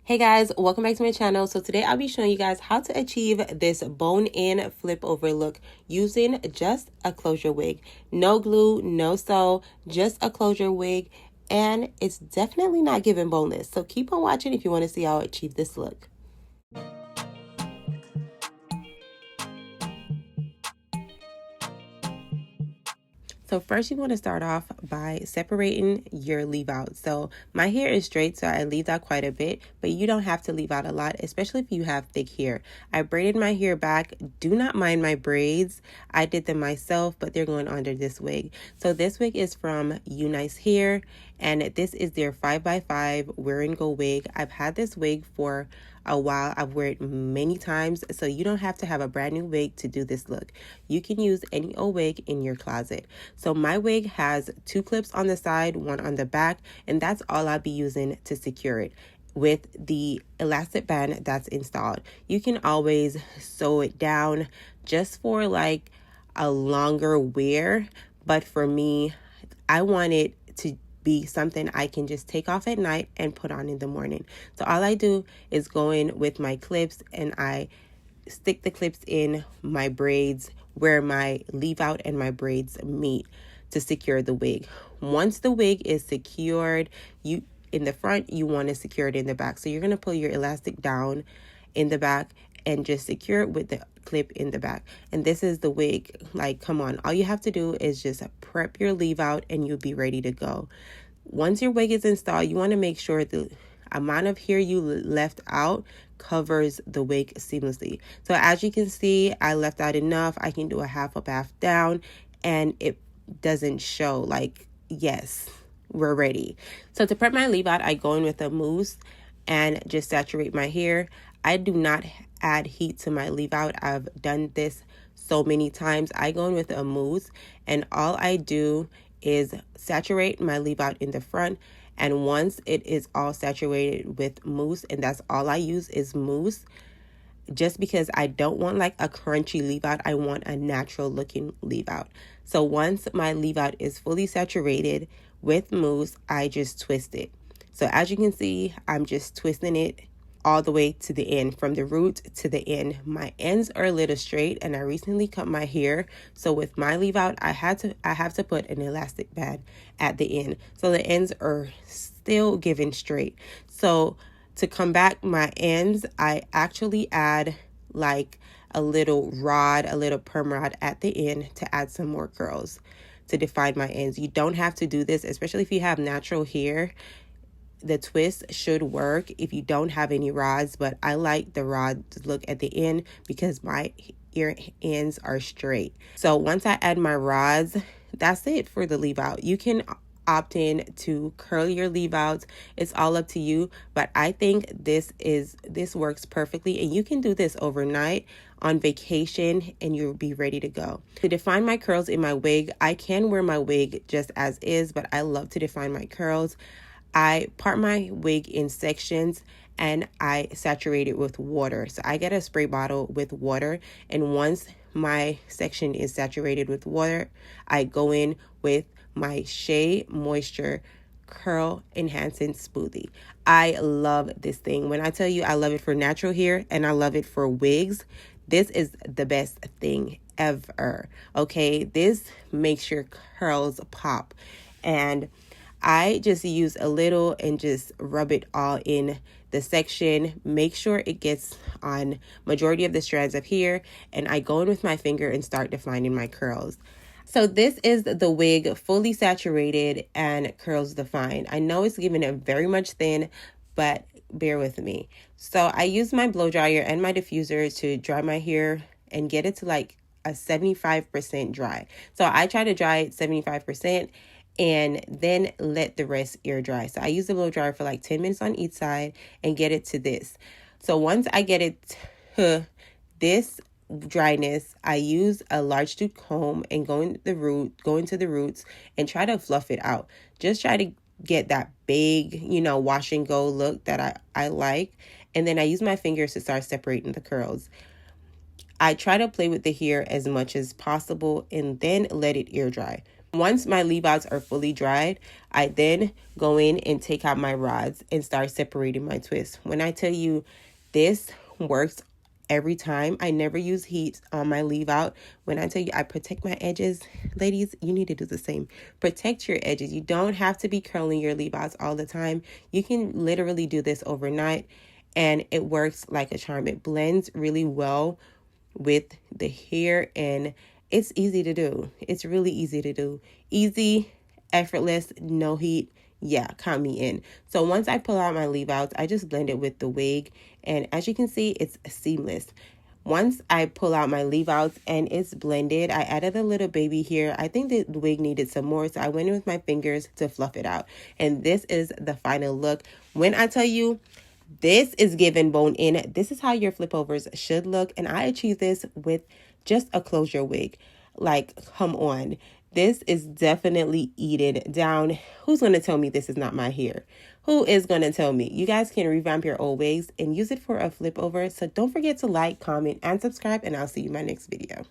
Hey guys, welcome back to my channel. So today I'll be showing you guys how to achieve this bone-in flip over look using just a closure wig. No glue, no sew, just a closure wig, and it's definitely not giving boneless. So keep on watching if you want to see how I achieve this look. So first you want to start off by separating your leave out. So my hair is straight, so I leave out quite a bit, but you don't have to leave out a lot, especially if you have thick hair. I braided my hair back. Do not mind my braids. I did them myself, but they're going under this wig. So this wig is from UNice Hair, and this is their 5x5 wear and go wig. I've had this wig for a while. I've worn it many times, so you don't have to have a brand new wig to do this look. You can use any old wig in your closet. So my wig has 2 clips on the side, 1 on the back, and that's all I'll be using to secure it with the elastic band that's installed. You can always sew it down just for like a longer wear, but for me, I want it to be something I can just take off at night and put on in the morning. So all I do is go in with my clips and I stick the clips in my braids where my leave out and my braids meet to secure the wig. Once the wig is secured, you in the front, you want to secure it in the back. So you're going to pull your elastic down in the back and just secure it with the clip in the back. And this is the wig. Like, come on, all you have to do is just prep your leave out and you'll be ready to go. Once your wig is installed, you want to make sure the amount of hair you left out covers the wig seamlessly. So as you can see, I left out enough. I can do a half up, half down, and it doesn't show. Like, yes, we're ready. So to prep my leave out, I go in with a mousse and just saturate my hair. I do not add heat to my leave out. I've done this so many times. I go in with a mousse and all I do is saturate my leave out in the front, and once it is all saturated with mousse, and that's all I use is mousse, just because I don't want like a crunchy leave out. I want a natural looking leave out. So once my leave out is fully saturated with mousse, I just twist it. So as you can see, I'm just twisting it all the way to the end, from the root to the end. My ends are a little straight and I recently cut my hair, so with my leave out I have to put an elastic band at the end so the ends are still given straight. So to come back my ends, I actually add like a little rod, a little perm rod at the end to add some more curls to define my ends. You don't have to do this, especially if you have natural hair. The twist should work if you don't have any rods, but I like the rod look at the end because my ear ends are straight. So once I add my rods, that's it for the leave out. You can opt in to curl your leave outs. It's all up to you, but I think this works perfectly, and you can do this overnight on vacation and you'll be ready to go. To define my curls in my wig, I can wear my wig just as is, but I love to define my curls. I part my wig in sections and I saturate it with water. So I get a spray bottle with water, and once my section is saturated with water, I go in with my Shea Moisture Curl Enhancing Smoothie. I love this thing. When I tell you I love it for natural hair and I love it for wigs, this is the best thing ever. Okay, this makes your curls pop, and I just use a little and just rub it all in the section. Make sure it gets on majority of the strands of hair, and I go in with my finger and start defining my curls. So this is the wig, fully saturated and curls defined. I know it's giving it very much thin, but bear with me. So I use my blow dryer and my diffuser to dry my hair and get it to like a 75% dry. So I try to dry it 75% and then let the rest air dry. So I use the blow dryer for like 10 minutes on each side and get it to this. So once I get it to this dryness, I use a large tooth comb and go into the roots and try to fluff it out. Just try to get that big, wash and go look that I like. And then I use my fingers to start separating the curls. I try to play with the hair as much as possible and then let it air dry. Once my leave outs are fully dried, I then go in and take out my rods and start separating my twists. When I tell you this works every time, I never use heat on my leave out. When I tell you I protect my edges, ladies, you need to do the same. Protect your edges. You don't have to be curling your leave outs all the time. You can literally do this overnight and it works like a charm. It blends really well with the hair and it's easy to do. It's really easy to do. Easy, effortless, no heat. Yeah, count me in. So once I pull out my leave outs, I just blend it with the wig. And as you can see, it's seamless. Once I pull out my leave outs and it's blended, I added a little baby here. I think the wig needed some more, so I went in with my fingers to fluff it out. And this is the final look. When I tell you, this is given bone in. This is how your flip overs should look. And I achieved this with just a closure wig. Like, come on. This is definitely eaten down. Who's going to tell me this is not my hair? Who is going to tell me? You guys can revamp your old wigs and use it for a flip over. So don't forget to like, comment, and subscribe. And I'll see you in my next video.